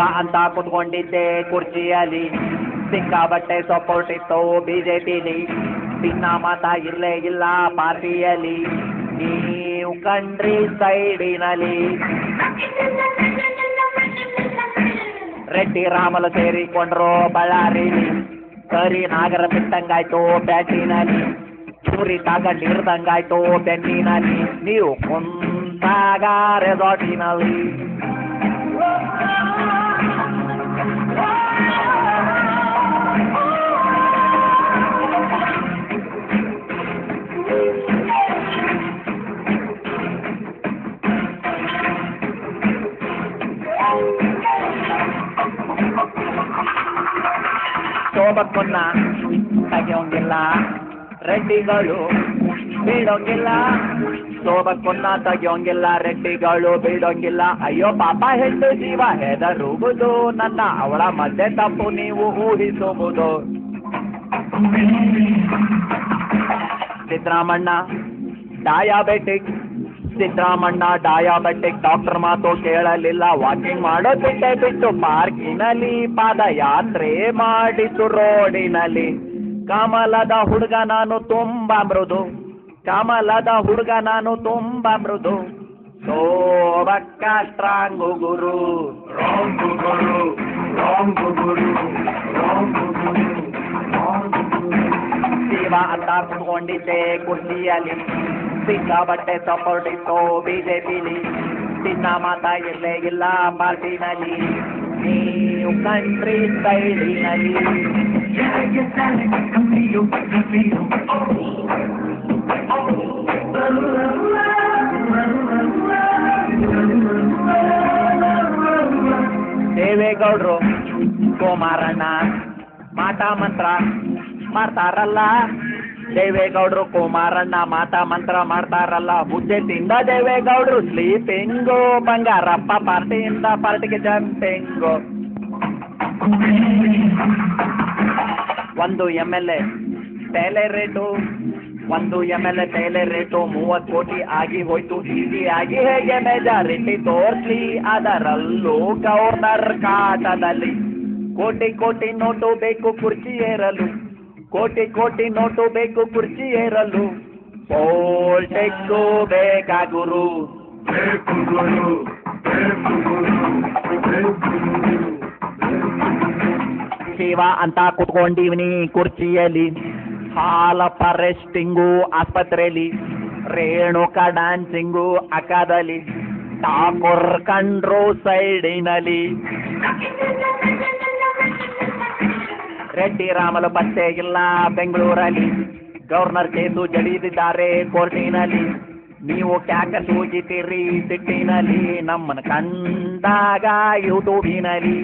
ಶಿವ ಅಂತ ಕುತ್ಕೊಂಡಿದ್ದೆ ಕುರ್ಚಿಯಲ್ಲಿ, ಸಿಕ್ಕಾಬಟ್ಟೆ ಸಪೋರ್ಟ್ ಇತ್ತು ಬಿಜೆಪಿಲಿ, ಭಿನ್ನ ಮತ ಇಲ್ಲೇ ಇಲ್ಲ ಪಾರ್ಟಿಯಲ್ಲಿ, ನೀವು ಕಂಡ್ರಿ ಸೈಡಿನಲ್ಲಿ. ರೆಡ್ಡಿ ರಾಮಲು ಸೇರಿಕೊಂಡ್ರು ಬಳ್ಳಾರಿಲಿ, ಕರಿ ನಾಗರ ಬಿಟ್ಟಂಗಾಯ್ತು ಬ್ಯಾಟಿನಲ್ಲಿ, ಚೂರಿ ತಗಡ್ ಹಿಡ್ದಂಗಾಯ್ತು ಬೆನ್ನಿನಲ್ಲಿ, ನೀವು ಕುಂತಾಗ ರೆಸಾರ್ಟಿನಲ್ಲಿ. ಶೋಭಕ್ಕನ್ನ ತೆಗೆಯೋಂಗಿಲ್ಲ, ರೆಡ್ಡಿಗಳು ಬಿಡೋಂಗಿಲ್ಲ, ಶೋಭಕ್ಕನ್ನ ತೆಗೆಯೋಂಗಿಲ್ಲ, ರೆಡ್ಡಿಗಳು ಬಿಡೋಂಗಿಲ್ಲ. ಅಯ್ಯೋ ಪಾಪ ಹೆಣ್ಣು ಜೀವ ಹೆದರುವುದು ನನ್ನ, ಅವಳ ಮಧ್ಯೆ ತಪ್ಪು ನೀವು ಊಹಿಸುವುದು. Siddaramanna diabetic, Siddaramanna diabetic, doctor ಮಾತು ಕೇಳಲಿಲ್ಲ, ವಾಕಿಂಗ್ ಮಾಡೋ ಬಿಟ್ಟು ಪಾರ್ಕಿನಲ್ಲಿ ಪಾದಯಾತ್ರೆ ಮಾಡಿತು ರೋಡಿನಲ್ಲಿ. ಕಮಲದ ಹುಡುಗ ನಾನು ತುಂಬ ಮೃದು, ಕಮಲದ ಹುಡುಗ ನಾನು ತುಂಬ ಮೃದು, ಶೋಭಕ್ಕ ಸ್ಟ್ರಾಂಗು ಗುರು. ಶಿವ ಅಂತ ಕುತ್ಕೊಂಡಿದ್ದೆ ಕುರ್ಚಿಯಲ್ಲಿ, ಸಿಕ್ಕಾಬಟ್ಟೆ ಸಪೋರ್ಟ್ ಇತ್ತು ಬಿಜೆಪಿಲಿ, ಚಿನ್ನ ಮಾತ ಇಲ್ಲೇ ಇಲ್ಲ ಪಾರ್ಟಿನಲ್ಲಿ, ನೀವು ಕಂಟ್ರಿ ಸೈಡಿನಲ್ಲಿ. ದೇವೇಗೌಡರು ಕುಮಾರಣ್ಣ ಮಾಟ ಮಂತ್ರ ಮಾಡ್ತಾರಲ್ಲ, ದೇವೇಗೌಡರು ಕುಮಾರಣ್ಣ ಮಾಟ ಮಂತ್ರ ಮಾಡ್ತಾರಲ್ಲ, ಹುದ್ದೆ ತಿಂದ ದೇವೇಗೌಡರು ಸ್ಲೀಪಿಂಗು, ಬಂಗಾರಪ್ಪ ಪಾರ್ಟಿಯಿಂದ ಪಾರ್ಟಿಗೆ ಜಂಪಿಂಗು. ಒಂದು MLA ತೈಲೆ ರೇಟು, ಒಂದು MLA ತೈಲೆ ರೇಟು 30 ಕೋಟಿ ಆಗಿ ಹೋಯ್ತು, ಈಸಿಯಾಗಿ ಹೇಗೆ ಮೆಜಾರಿಟಿ ತೋರಿಸ್ಲಿ, ಅದರಲ್ಲೂ ಗವರ್ನರ್ ಕಾಟದಲ್ಲಿ. ಕೋಟಿ ಕೋಟಿ ನೋಟು ಬೇಕು ಕುರ್ಚಿ ಏರಲು, ಕೋಟಿ ಕೋಟಿ ನೋಟು ಬೇಕು ಕುರ್ಚಿ ಏರಲು, ಪೋಲ್ಟೆಕ್ಕು ಬೇಕಾ ಗುರು. ಶಿವ ಅಂತ ಕುತ್ಕೊಂಡಿವ್ನಿ ಕುರ್ಚಿಯಲ್ಲಿ, ಹಾಲಪ್ಪ ರೆಸ್ಟಿಂಗು ಆಸ್ಪತ್ರೆಯಲ್ಲಿ, ರೇಣುಕಾ ಡ್ಯಾನ್ಸಿಂಗು ಅಕ್ಕದಲ್ಲಿ, ಠಾಕೂರ್ ಕಂಡ್ರು ಸೈಡಿನಲ್ಲಿ. ರೆಡ್ಡಿ ರಾಮಲು ಪತ್ತೆ ಇಲ್ಲ ಬೆಂಗಳೂರಲ್ಲಿ, ಗವರ್ನರ್ ಕೇಸು ಜಡಿದಿದ್ದಾರೆ ಕೋರ್ಟಿನಲ್ಲಿ, ನೀವು ಕ್ಯಾಕ ಸೂಜಿತೀರಿ ಸಿಟ್ಟಿನಲ್ಲಿ, ನಮ್ಮನ್ನು ಕಂಡಾಗ ಯೂಟ್ಯೂಬಿನಲ್ಲಿ.